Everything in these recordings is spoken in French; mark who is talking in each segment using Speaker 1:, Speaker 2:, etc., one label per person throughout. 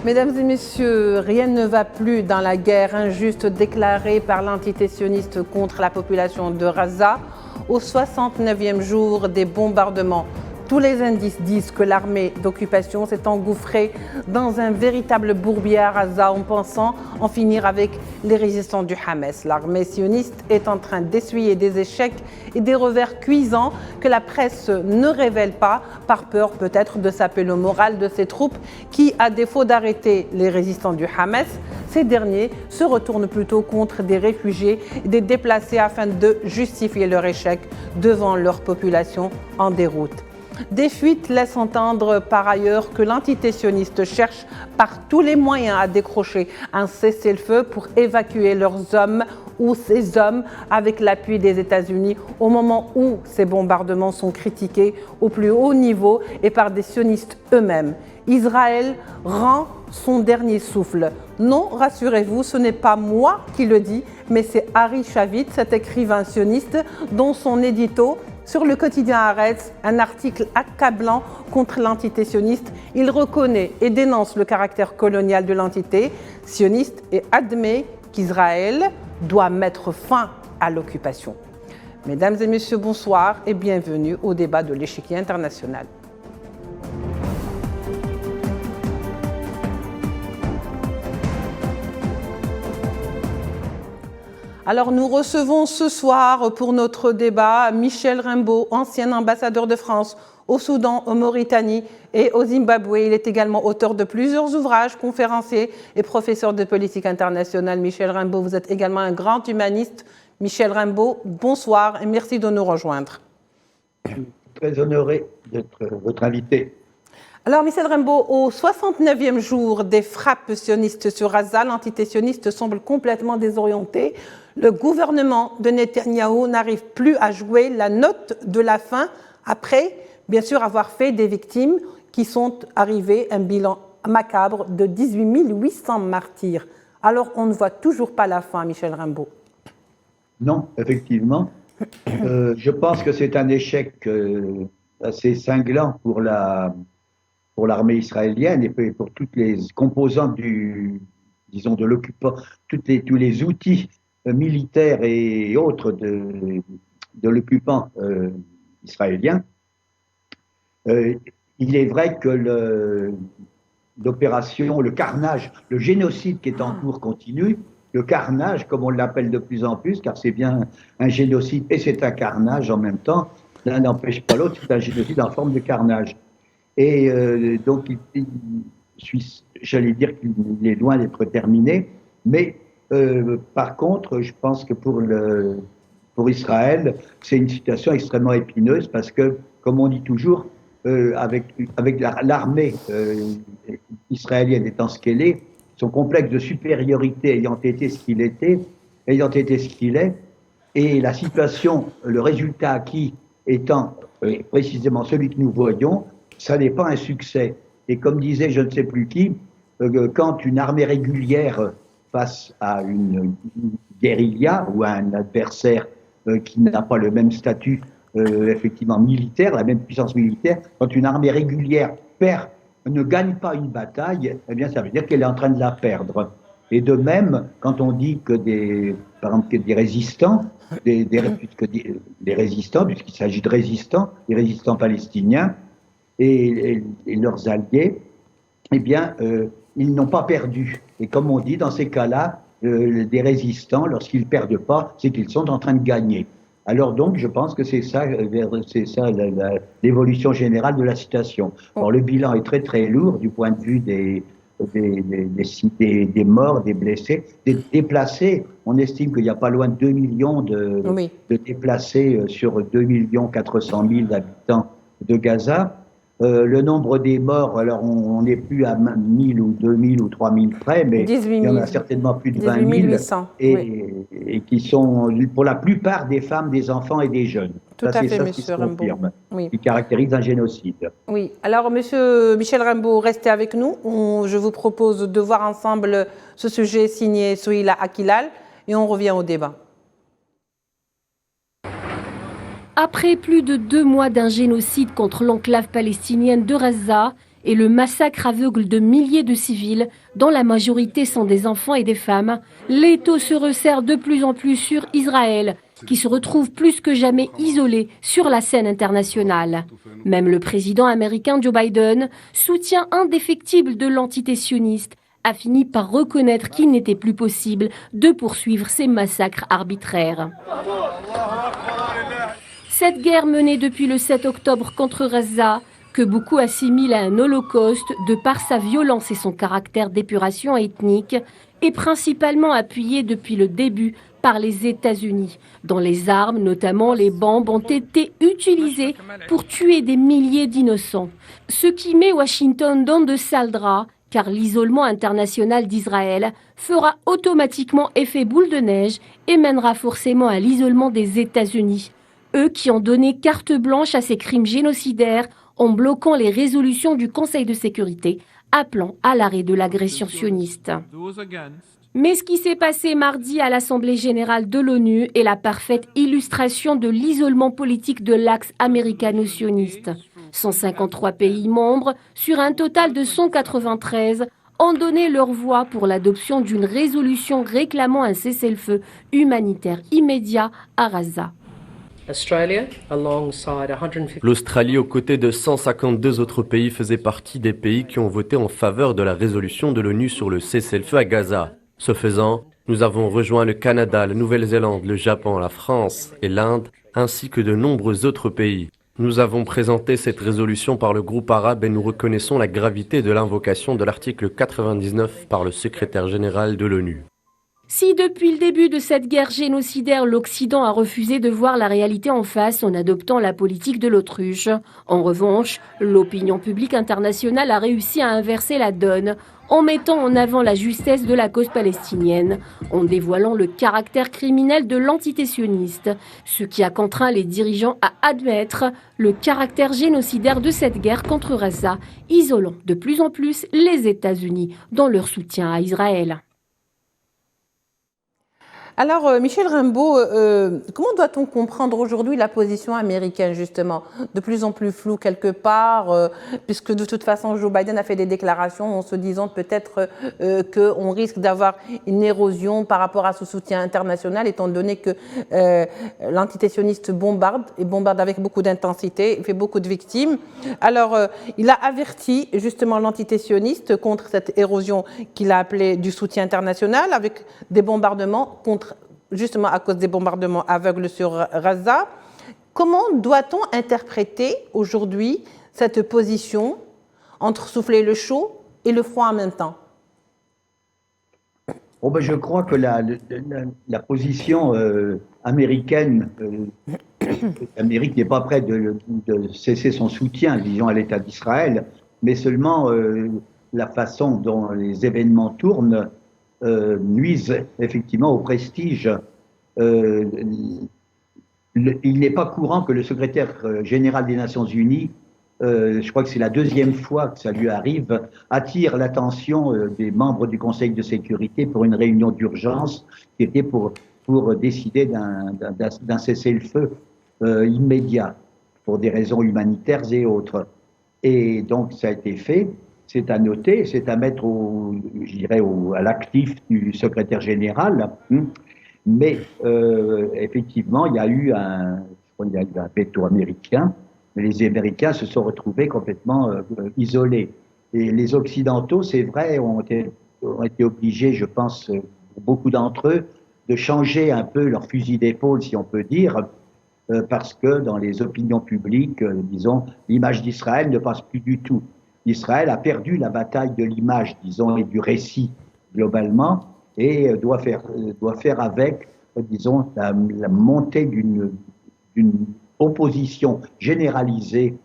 Speaker 1: Mesdames et messieurs, rien ne va plus dans la guerre injuste déclarée par l'entité sioniste contre la population de Gaza au 69e jour des bombardements. Tous les indices disent que l'armée d'occupation s'est engouffrée dans un véritable bourbier à Gaza en pensant en finir avec les résistants du Hamas. L'armée sioniste est en train d'essuyer des échecs et des revers cuisants que la presse ne révèle pas, par peur peut-être de saper le moral de ses troupes qui, à défaut d'arrêter les résistants du Hamas, ces derniers se retournent plutôt contre des réfugiés et des déplacés afin de justifier leur échec devant leur population en déroute. Des fuites laissent entendre par ailleurs que l'entité sioniste cherche par tous les moyens à décrocher un cessez-le-feu pour évacuer leurs hommes ou ces hommes avec l'appui des États-Unis au moment où ces bombardements sont critiqués au plus haut niveau et par des sionistes eux-mêmes. Israël rend son dernier souffle. Non, rassurez-vous, ce n'est pas moi qui le dis, mais c'est Ari Shavit, cet écrivain sioniste, dont son édito sur le quotidien Haaretz, un article accablant contre l'entité sioniste. Il reconnaît et dénonce le caractère colonial de l'entité sioniste et admet qu'Israël doit mettre fin à l'occupation. Mesdames et messieurs, bonsoir et bienvenue au débat de l'échiquier international. Alors nous recevons ce soir pour notre débat Michel Rimbaud, ancien ambassadeur de France au Soudan, en Mauritanie et au Zimbabwe. Il est également auteur de plusieurs ouvrages, conférencier et professeur de politique internationale. Michel Rimbaud, vous êtes également un grand humaniste. Michel Rimbaud, bonsoir et merci de nous rejoindre.
Speaker 2: Je suis très honoré d'être votre invité.
Speaker 1: Alors, Michel Rimbaud, au 69e jour des frappes sionistes sur Gaza, l'entité sioniste semble complètement désorientée. Le gouvernement de Netanyahou n'arrive plus à jouer la note de la fin après, bien sûr, avoir fait des victimes qui sont arrivées, un bilan macabre de 18 800 martyrs. Alors, on ne voit toujours pas la fin, Michel Rimbaud.
Speaker 2: Non, effectivement. Je pense que c'est un échec assez cinglant pour l'armée israélienne et pour toutes les composantes de l'occupant, tous les outils militaires et autres de l'occupant israélien. Il est vrai que l'opération, le carnage, le génocide qui est en cours continue, le carnage, comme on l'appelle de plus en plus, car c'est bien un génocide et c'est un carnage en même temps, l'un n'empêche pas l'autre, c'est un génocide en forme de carnage. Et donc, j'allais dire qu'il est loin d'être terminé, mais par contre, je pense que pour Israël, c'est une situation extrêmement épineuse parce que, comme on dit toujours, avec l'armée israélienne étant ce qu'elle est, son complexe de supériorité ayant été ce qu'il est, et la situation, le résultat acquis étant précisément celui que nous voyons, ça n'est pas un succès. Et comme disait je ne sais plus qui, quand une armée régulière face à une guérilla ou à un adversaire qui n'a pas le même statut effectivement militaire, la même puissance militaire, quand une armée régulière ne gagne pas une bataille, eh bien ça veut dire qu'elle est en train de la perdre. Et de même, quand on dit que par exemple, que des résistants, des résistants, puisqu'il s'agit de résistants, des résistants palestiniens, et leurs alliés, eh bien, ils n'ont pas perdu. Et comme on dit, dans ces cas-là, des résistants, lorsqu'ils ne perdent pas, c'est qu'ils sont en train de gagner. Alors donc, je pense que c'est ça l'évolution générale de la situation. Alors, le bilan est très très lourd du point de vue des morts, des blessés, des déplacés. On estime qu'il n'y a pas loin de 2 millions de déplacés sur 2 400 000 habitants de Gaza. Le nombre des morts, alors on n'est plus à 1000 ou 2000 ou 3000 près, mais il y en a certainement plus de 20 000 et qui sont pour la plupart des femmes, des enfants et des jeunes.
Speaker 1: Tout à fait, monsieur Rimbaud.
Speaker 2: Qui caractérise un génocide.
Speaker 1: Oui, alors monsieur Michel Rimbaud, restez avec nous. Je vous propose de voir ensemble ce sujet signé Souila Akilal et on revient au débat.
Speaker 3: Après plus de 2 mois d'un génocide contre l'enclave palestinienne de Gaza et le massacre aveugle de milliers de civils, dont la majorité sont des enfants et des femmes, l'étau se resserre de plus en plus sur Israël, qui se retrouve plus que jamais isolé sur la scène internationale. Même le président américain Joe Biden, soutien indéfectible de l'entité sioniste, a fini par reconnaître qu'il n'était plus possible de poursuivre ces massacres arbitraires. Cette guerre menée depuis le 7 octobre contre Gaza, que beaucoup assimilent à un holocauste de par sa violence et son caractère d'épuration ethnique, est principalement appuyée depuis le début par les États-Unis, dont les armes, notamment les bombes, ont été utilisées pour tuer des milliers d'innocents. Ce qui met Washington dans de sales draps, car l'isolement international d'Israël fera automatiquement effet boule de neige et mènera forcément à l'isolement des États-Unis. Eux qui ont donné carte blanche à ces crimes génocidaires en bloquant les résolutions du Conseil de sécurité appelant à l'arrêt de l'agression sioniste. Mais ce qui s'est passé mardi à l'Assemblée générale de l'ONU est la parfaite illustration de l'isolement politique de l'axe américano-sioniste. 153 pays membres, sur un total de 193, ont donné leur voix pour l'adoption d'une résolution réclamant un cessez-le-feu humanitaire immédiat à Gaza.
Speaker 4: L'Australie, aux côtés de 152 autres pays, faisait partie des pays qui ont voté en faveur de la résolution de l'ONU sur le cessez-le-feu à Gaza. Ce faisant, nous avons rejoint le Canada, la Nouvelle-Zélande, le Japon, la France et l'Inde, ainsi que de nombreux autres pays. Nous avons présenté cette résolution par le groupe arabe et nous reconnaissons la gravité de l'invocation de l'article 99 par le secrétaire général de l'ONU.
Speaker 3: Si depuis le début de cette guerre génocidaire, l'Occident a refusé de voir la réalité en face en adoptant la politique de l'autruche, en revanche, l'opinion publique internationale a réussi à inverser la donne en mettant en avant la justesse de la cause palestinienne, en dévoilant le caractère criminel de l'entité sioniste, ce qui a contraint les dirigeants à admettre le caractère génocidaire de cette guerre contre Gaza, isolant de plus en plus les États-Unis dans leur soutien à Israël.
Speaker 1: Alors, Michel Rimbaud, comment doit-on comprendre aujourd'hui la position américaine, justement, de plus en plus floue quelque part, puisque de toute façon, Joe Biden a fait des déclarations en se disant peut-être qu'on risque d'avoir une érosion par rapport à ce soutien international, étant donné que l'entité sioniste bombarde, et bombarde avec beaucoup d'intensité, fait beaucoup de victimes. Alors, il a averti justement l'entité sioniste contre cette érosion qu'il a appelée du soutien international, avec des bombardements contre justement à cause des bombardements aveugles sur Gaza. Comment doit-on interpréter aujourd'hui cette position entre souffler le chaud et le froid en même temps?
Speaker 2: Oh ben je crois que la position américaine, l'Amérique n'est pas prête de cesser son soutien, disons, à l'État d'Israël, mais seulement la façon dont les événements tournent nuisent effectivement au prestige. Il n'est pas courant que le secrétaire général des Nations Unies, je crois que c'est la deuxième fois que ça lui arrive, attire l'attention des membres du Conseil de sécurité pour une réunion d'urgence qui était pour décider d'un cessez-le-feu immédiat pour des raisons humanitaires et autres. Et donc ça a été fait. C'est à noter, c'est à mettre à l'actif du secrétaire général. Mais effectivement, il y a eu un veto américain, mais les Américains se sont retrouvés complètement isolés. Et les Occidentaux, c'est vrai, ont été obligés, je pense, beaucoup d'entre eux, de changer un peu leur fusil d'épaule, si on peut dire, parce que dans les opinions publiques, disons, l'image d'Israël ne passe plus du tout. Israël a perdu la bataille de l'image, disons, et du récit globalement, et doit faire avec, disons, la montée d'une opposition généralisée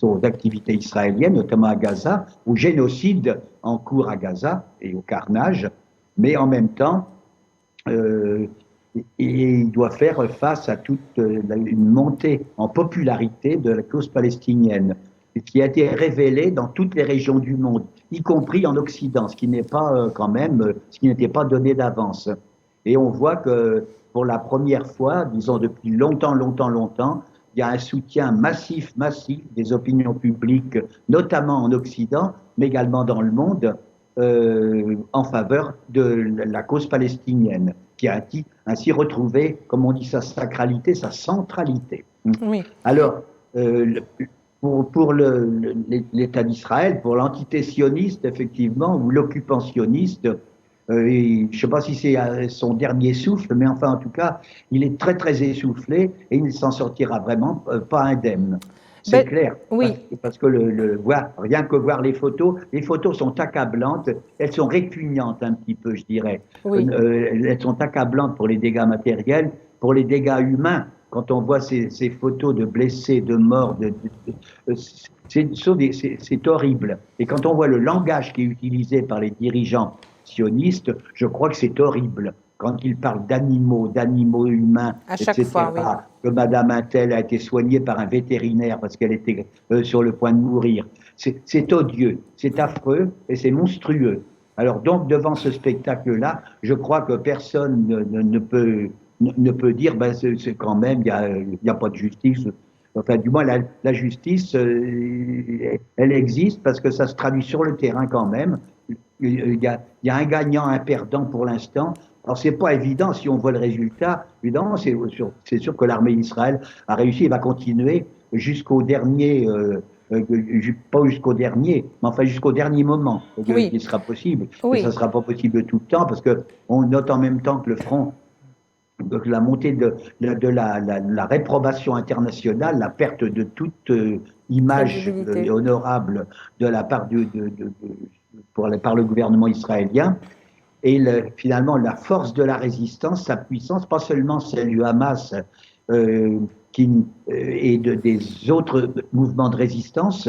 Speaker 2: aux activités israéliennes, notamment à Gaza, au génocide en cours à Gaza et au carnage, mais en même temps, il doit faire face à toute une montée en popularité de la cause palestinienne, qui a été révélée dans toutes les régions du monde, y compris en Occident, ce qui n'est pas ce qui n'était pas donné d'avance. Et on voit que pour la première fois, disons depuis longtemps, il y a un soutien massif des opinions publiques, notamment en Occident, mais également dans le monde, en faveur de la cause palestinienne, qui a ainsi retrouvé, comme on dit, sa sacralité, sa centralité.
Speaker 1: Oui.
Speaker 2: Alors, pour l'État d'Israël, pour l'entité sioniste, effectivement, ou l'occupationniste, je ne sais pas si c'est son dernier souffle, mais enfin, en tout cas, il est très, très essoufflé et il ne s'en sortira vraiment pas indemne. C'est clair.
Speaker 1: Oui.
Speaker 2: Parce que rien que voir les photos sont accablantes, elles sont répugnantes un petit peu, je dirais.
Speaker 1: Oui.
Speaker 2: Elles sont accablantes pour les dégâts matériels, pour les dégâts humains. Quand on voit ces photos de blessés, de morts, c'est horrible. Et quand on voit le langage qui est utilisé par les dirigeants sionistes, je crois que c'est horrible. Quand ils parlent d'animaux humains,
Speaker 1: à chaque
Speaker 2: etc.,
Speaker 1: fois, oui.
Speaker 2: que Madame Intel a été soignée par un vétérinaire parce qu'elle était sur le point de mourir. C'est odieux, c'est affreux et c'est monstrueux. Alors donc, devant ce spectacle-là, je crois que personne ne peut dire, ben, c'est quand même, il y a pas de justice. Enfin, du moins, la justice, elle existe parce que ça se traduit sur le terrain quand même. Il y a un gagnant, un perdant pour l'instant. Alors, c'est pas évident si on voit le résultat. Évidemment, c'est sûr que l'armée d'Israël a réussi et va continuer jusqu'au dernier, pas jusqu'au dernier, mais enfin jusqu'au dernier moment
Speaker 1: Oui.
Speaker 2: qui sera possible.
Speaker 1: Oui.
Speaker 2: Et ça sera pas possible tout le temps parce que on note en même temps que le front, la montée de la réprobation internationale, la perte de toute image honorable de la part par le gouvernement israélien. Et finalement, la force de la résistance, sa puissance, pas seulement celle du Hamas et des autres mouvements de résistance,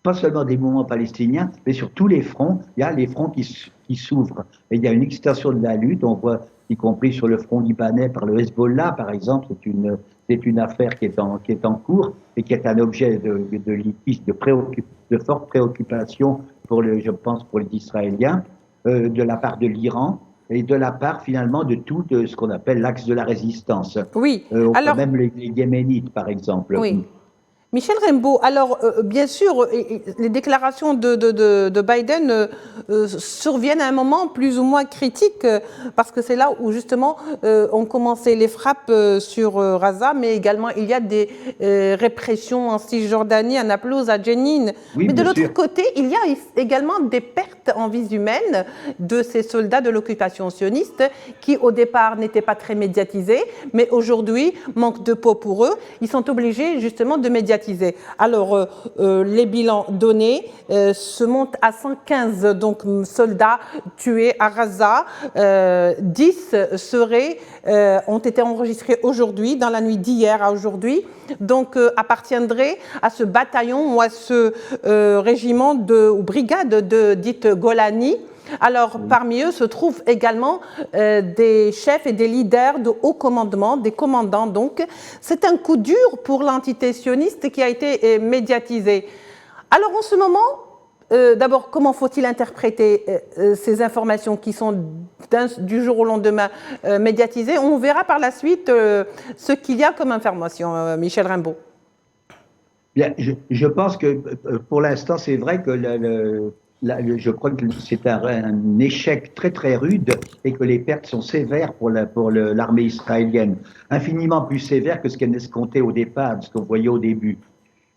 Speaker 2: pas seulement des mouvements palestiniens, mais sur tous les fronts, il y a les fronts qui s'ouvrent. Et il y a une extension de la lutte, on voit, y compris sur le front libanais par le Hezbollah, par exemple, c'est une affaire qui est en cours et qui est un objet de litige, de forte préoccupation je pense, pour les Israéliens. De la part de l'Iran et de la part finalement de tout ce qu'on appelle l'axe de la résistance.
Speaker 1: Oui.
Speaker 2: Alors, même les Yéménites, par exemple.
Speaker 1: Oui. Michel Raimbault, alors bien sûr, les déclarations de Biden surviennent à un moment plus ou moins critique, parce que c'est là où justement ont commencé les frappes sur Gaza, mais également il y a des répressions en Cisjordanie, à Naplouse, à Jenin.
Speaker 2: Oui,
Speaker 1: mais de l'autre
Speaker 2: sûr.
Speaker 1: côté, il y a également des pertes en vies humaines de ces soldats de l'occupation sioniste qui au départ n'étaient pas très médiatisés, mais aujourd'hui, manque de peau pour eux, ils sont obligés justement de médiatiser. Alors, les bilans donnés se montent à 115 donc, soldats tués à Gaza. 10 ont été enregistrés aujourd'hui, dans la nuit d'hier à aujourd'hui. Donc, appartiendraient à ce bataillon ou à ce régiment ou brigade dite Golani. Alors, parmi eux se trouvent également des chefs et des leaders de haut commandement, des commandants donc. C'est un coup dur pour l'entité sioniste qui a été médiatisée. Alors, en ce moment, d'abord, comment faut-il interpréter ces informations qui sont du jour au lendemain médiatisées? On verra par la suite ce qu'il y a comme information, Michel Raimbault.
Speaker 2: Bien, je pense que pour l'instant, c'est vrai que je crois que c'est un échec très très rude et que les pertes sont sévères pour l'armée israélienne, infiniment plus sévères que ce qu'elle escomptait au départ, ce qu'on voyait au début.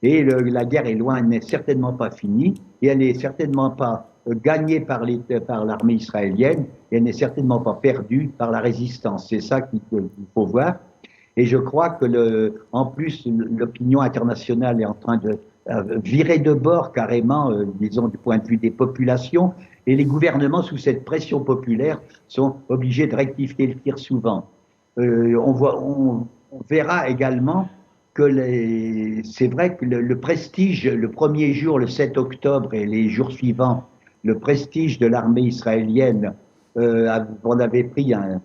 Speaker 2: Et la guerre est loin, elle n'est certainement pas finie et elle n'est certainement pas gagnée par l'armée israélienne et elle n'est certainement pas perdue par la résistance. C'est ça qu'il faut voir. Et je crois que en plus l'opinion internationale est en train de virer de bord carrément, disons du point de vue des populations, et les gouvernements sous cette pression populaire sont obligés de rectifier le tir souvent. On verra également que c'est vrai que le prestige, le premier jour, le 7 octobre et les jours suivants, le prestige de l'armée israélienne on avait pris un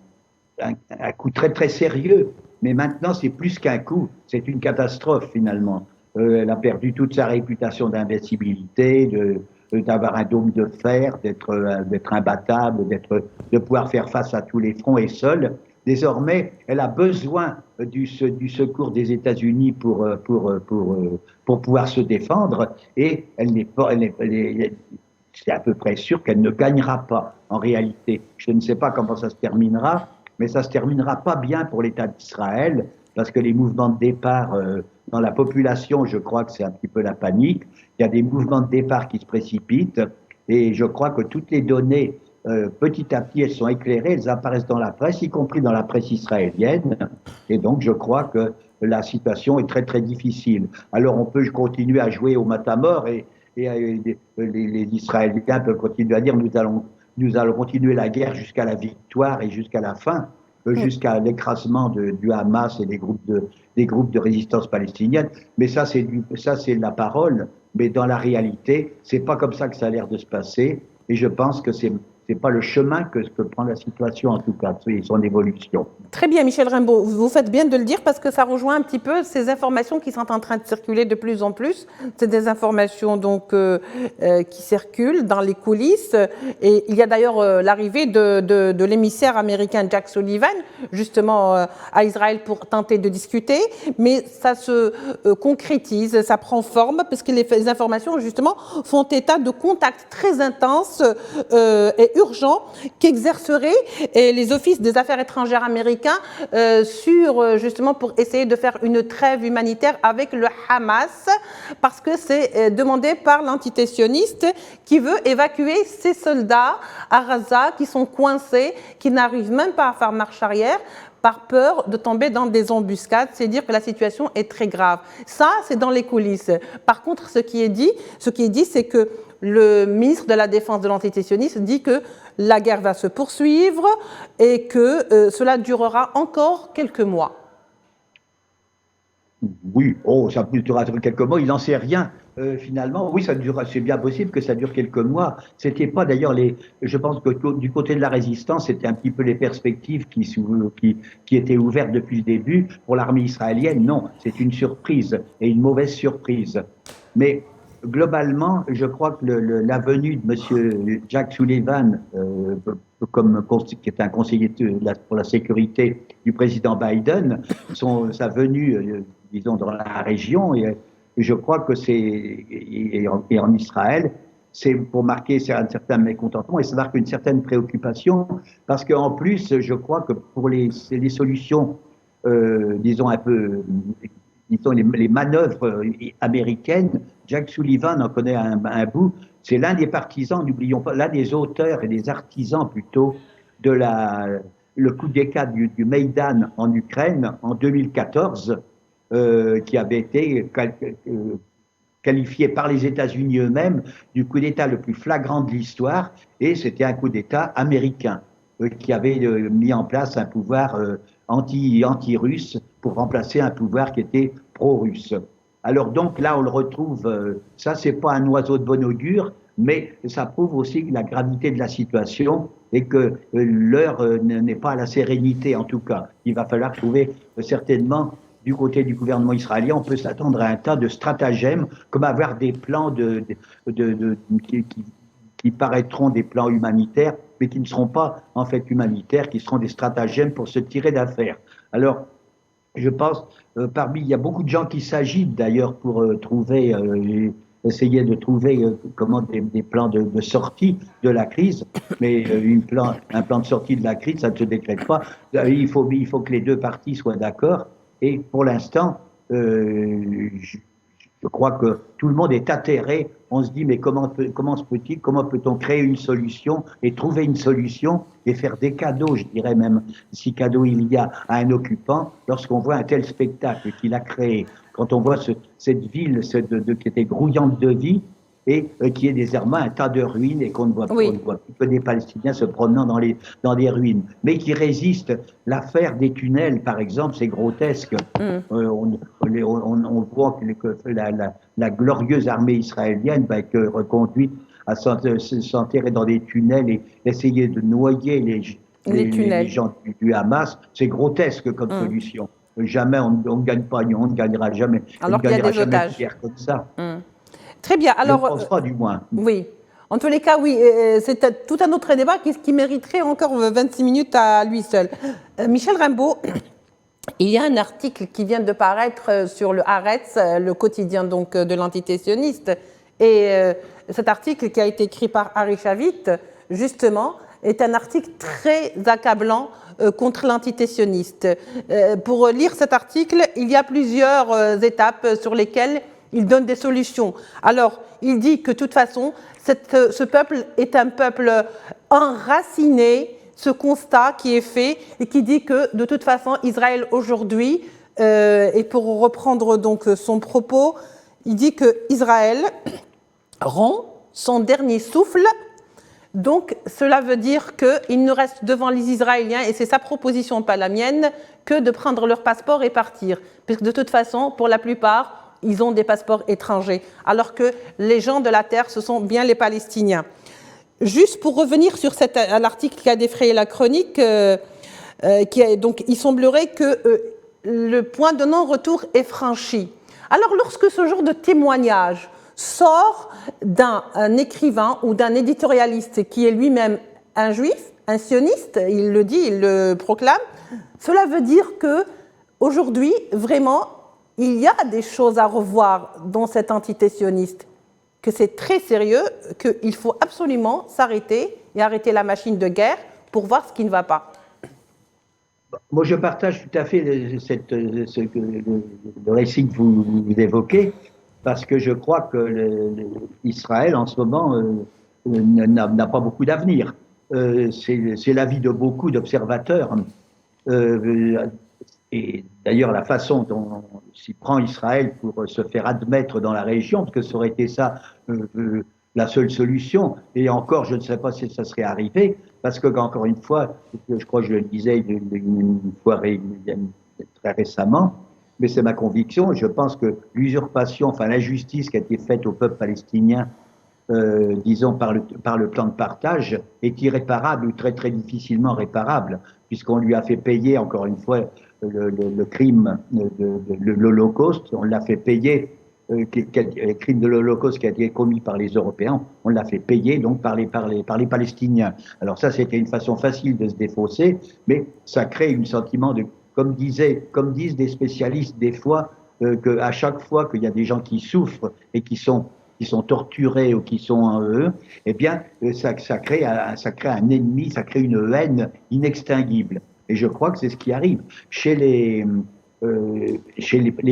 Speaker 2: coup très très sérieux, mais maintenant c'est plus qu'un coup, c'est une catastrophe finalement. Elle a perdu toute sa réputation d'invincibilité, d'avoir un dôme de fer, d'être imbattable, de pouvoir faire face à tous les fronts et seul. Désormais, elle a besoin du secours des États-Unis pour pouvoir se défendre, et c'est à peu près sûr qu'elle ne gagnera pas en réalité. Je ne sais pas comment ça se terminera, mais ça se terminera pas bien pour l'État d'Israël, parce que les mouvements de départ dans la population, je crois que c'est un petit peu la panique. Il y a des mouvements de départ qui se précipitent, et je crois que toutes les données, petit à petit, elles sont éclairées, elles apparaissent dans la presse, y compris dans la presse israélienne, et donc je crois que la situation est très très difficile. Alors on peut continuer à jouer au matamor, et les Israéliens peuvent continuer à dire nous allons continuer la guerre jusqu'à la victoire et jusqu'à la fin, jusqu'à l'écrasement du Hamas et des groupes de résistance palestinienne. Mais ça c'est de la parole, mais dans la réalité, c'est pas comme ça que ça a l'air de se passer. Et je pense que c'est pas le chemin que prend la situation, en tout cas, et son évolution.
Speaker 1: Très bien, Michel Rimbaud, vous faites bien de le dire parce que ça rejoint un petit peu ces informations qui sont en train de circuler de plus en plus. C'est des informations donc qui circulent dans les coulisses. Et il y a d'ailleurs l'arrivée de l'émissaire américain Jack Sullivan, justement à Israël pour tenter de discuter. Mais ça se concrétise, ça prend forme parce que les informations, justement, font état de contacts très intenses et urgents qu'exerceraient les offices des affaires étrangères américains justement pour essayer de faire une trêve humanitaire avec le Hamas, parce que c'est demandé par l'entité sioniste qui veut évacuer ses soldats à Gaza qui sont coincés, qui n'arrivent même pas à faire marche arrière par peur de tomber dans des embuscades. C'est dire que la situation est très grave. Ça, c'est dans les coulisses. Par contre, ce qui est dit, c'est que le ministre de la Défense de l'entité sioniste dit que la guerre va se poursuivre et que cela durera encore quelques mois.
Speaker 2: Oui, ça durera quelques mois, il n'en sait rien. Finalement, oui, c'est bien possible que ça dure quelques mois. C'était pas d'ailleurs je pense que du côté de la résistance, c'était un petit peu les perspectives qui étaient ouvertes depuis le début. Pour l'armée israélienne, non, c'est une surprise et une mauvaise surprise. Mais globalement, je crois que la venue de Monsieur Jack Sullivan, qui est un conseiller pour la sécurité du président Biden, sa venue, disons, dans la région, et je crois que et en Israël, c'est pour marquer un certain mécontentement et ça marque une certaine préoccupation, parce qu'en plus, je crois que pour les solutions, disons un peu, disons les manœuvres américaines, Jack Sullivan en connaît un bout. C'est l'un des partisans, n'oublions pas, l'un des auteurs et des artisans plutôt de le coup d'État du Maïdan en Ukraine en 2014, qui avait été qualifié par les États-Unis eux-mêmes du coup d'État le plus flagrant de l'histoire, et c'était un coup d'État américain qui avait mis en place un pouvoir anti-russe pour remplacer un pouvoir qui était pro-russe. Alors donc là, on le retrouve, ça c'est pas un oiseau de bon augure, mais ça prouve aussi la gravité de la situation et que l'heure n'est pas à la sérénité en tout cas. Il va falloir trouver certainement du côté du gouvernement israélien, on peut s'attendre à un tas de stratagèmes, comme avoir des plans qui paraîtront des plans humanitaires, mais qui ne seront pas en fait humanitaires, qui seront des stratagèmes pour se tirer d'affaire. Alors, je pense, il y a beaucoup de gens qui s'agitent d'ailleurs pour essayer de trouver des plans de sortie de la crise, mais un plan de sortie de la crise, ça ne se décrète pas. Il faut que les deux parties soient d'accord. Et pour l'instant, je crois que tout le monde est atterré. On se dit, mais comment peut-on créer une solution et trouver une solution et faire des cadeaux, je dirais même, si cadeau il y a à un occupant, lorsqu'on voit un tel spectacle qu'il a créé, quand on voit cette ville qui était grouillante de vie, et qui est désormais un tas de ruines et qu'on ne voit plus que des Palestiniens se promenant dans les ruines, mais qui résistent. L'affaire des tunnels, par exemple, c'est grotesque. On voit que la glorieuse armée israélienne va être reconduite à s'enterrer dans des tunnels et essayer de noyer les gens du Hamas. C'est grotesque comme solution. Jamais, on ne gagne pas, on ne gagnera jamais.
Speaker 1: Alors qu'il y a des otages.
Speaker 2: Une guerre comme ça.
Speaker 1: Très bien. Alors,
Speaker 2: je ne pense pas, du moins.
Speaker 1: Oui. En tous les cas, oui, c'est tout un autre débat qui mériterait encore 26 minutes à lui seul. Michel Rimbaud, il y a un article qui vient de paraître sur le Haaretz, le quotidien donc de l'entité sioniste, et cet article qui a été écrit par Harry Shavit, justement, est un article très accablant contre l'entité sioniste. Pour lire cet article, il y a plusieurs étapes sur lesquelles il donne des solutions. Alors, il dit que de toute façon, ce peuple est un peuple enraciné, ce constat qui est fait et qui dit que de toute façon, Israël aujourd'hui, et pour reprendre donc son propos, il dit que Israël rend son dernier souffle. Donc, cela veut dire qu'il ne reste devant les Israéliens, et c'est sa proposition, pas la mienne, que de prendre leur passeport et partir. Puisque de toute façon, pour la plupart, ils ont des passeports étrangers, alors que les gens de la terre, ce sont bien les Palestiniens. Juste pour revenir sur l'article qui a défrayé la chronique, donc, il semblerait que le point de non-retour est franchi. Alors, lorsque ce genre de témoignage sort d'un écrivain ou d'un éditorialiste qui est lui-même un juif, un sioniste, il le dit, il le proclame, cela veut dire que aujourd'hui, vraiment, il y a des choses à revoir dans cette entité sioniste, que c'est très sérieux, qu'il faut absolument s'arrêter et arrêter la machine de guerre pour voir ce qui ne va pas.
Speaker 2: Moi, je partage tout à fait le récit que vous évoquez, parce que je crois que Israël, en ce moment, n'a pas beaucoup d'avenir. C'est l'avis de beaucoup d'observateurs. Et d'ailleurs, la façon dont s'y prend Israël pour se faire admettre dans la région, parce que ça aurait été ça la seule solution, et encore, je ne sais pas si ça serait arrivé, parce que, encore une fois, je crois que je le disais une fois très récemment, mais c'est ma conviction, je pense que l'usurpation, enfin l'injustice qui a été faite au peuple palestinien, disons par le plan de partage, est irréparable ou très très difficilement réparable, puisqu'on lui a fait payer, encore une fois, le crime de l'Holocauste, on l'a fait payer, le crime de l'Holocauste qui a été commis par les Européens, on l'a fait payer donc par les Palestiniens. Alors ça, c'était une façon facile de se défausser, mais ça crée un sentiment de, comme disent des spécialistes des fois, qu'à chaque fois qu'il y a des gens qui souffrent et qui sont torturés ou qui sont en eux, eh bien, ça crée un ennemi, ça crée une haine inextinguible. Et je crois que c'est ce qui arrive. Chez les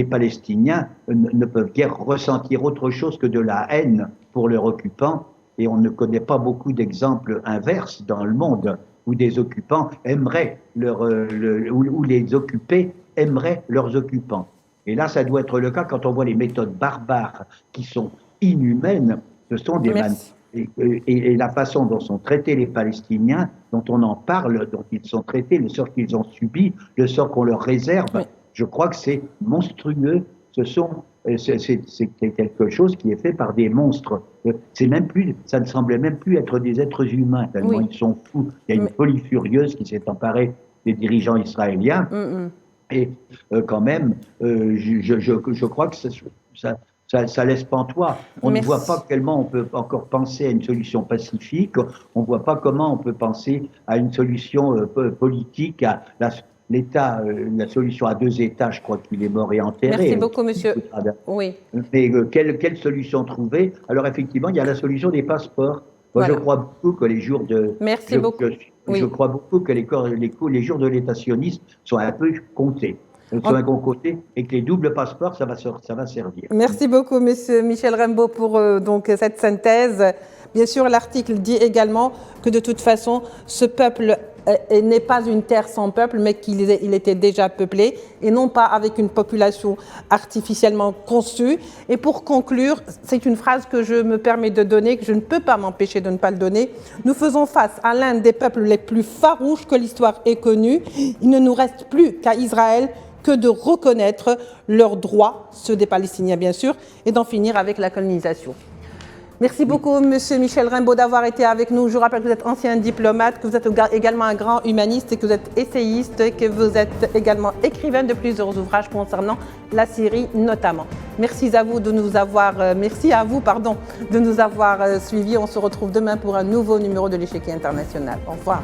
Speaker 2: Palestiniens, ne peuvent guère ressentir autre chose que de la haine pour leur occupant, et on ne connaît pas beaucoup d'exemples inverses dans le monde où des occupants aimeraient où les occupés aimeraient leurs occupants. Et là, ça doit être le cas quand on voit les méthodes barbares qui sont inhumaines. Ce sont des et la façon dont sont traités les Palestiniens, dont on en parle, dont ils sont traités, le sort qu'ils ont subi, le sort qu'on leur réserve, je crois que c'est monstrueux. C'est quelque chose qui est fait par des monstres. Ça ne semblait même plus être des êtres humains, tellement ils sont fous. Il y a une folie furieuse qui s'est emparée des dirigeants israéliens. Et quand même, je crois que ça laisse pantois. On ne voit pas comment on peut encore penser à une solution pacifique. On ne voit pas comment on peut penser à une solution politique, à la solution à 2 États, je crois qu'il est mort et enterré.
Speaker 1: Merci beaucoup, monsieur. Oui.
Speaker 2: Mais quelle solution trouver? Alors, effectivement, il y a la solution des passeports. Moi, je crois beaucoup que les jours de...
Speaker 1: Merci beaucoup.
Speaker 2: Je crois beaucoup que les jours de l'État sioniste sont un peu comptés. Sur un bon côté, et que les doubles passeports, ça va servir.
Speaker 1: Merci beaucoup, monsieur Michel Rimbaud, pour donc cette synthèse. Bien sûr, l'article dit également que de toute façon, ce peuple n'est pas une terre sans peuple, mais qu'il était déjà peuplé, et non pas avec une population artificiellement conçue. Et pour conclure, c'est une phrase que je me permets de donner, que je ne peux pas m'empêcher de ne pas le donner. Nous faisons face à l'un des peuples les plus farouches que l'histoire ait connus. Il ne nous reste plus qu'à Israël que de reconnaître leurs droits, ceux des Palestiniens bien sûr, et d'en finir avec la colonisation. Merci beaucoup, Monsieur Michel Rimbaud, d'avoir été avec nous. Je vous rappelle que vous êtes ancien diplomate, que vous êtes également un grand humaniste et que vous êtes essayiste et que vous êtes également écrivain de plusieurs ouvrages concernant la Syrie notamment. Merci à vous de nous avoir suivis. On se retrouve demain pour un nouveau numéro de l'Échiquier international. Au revoir.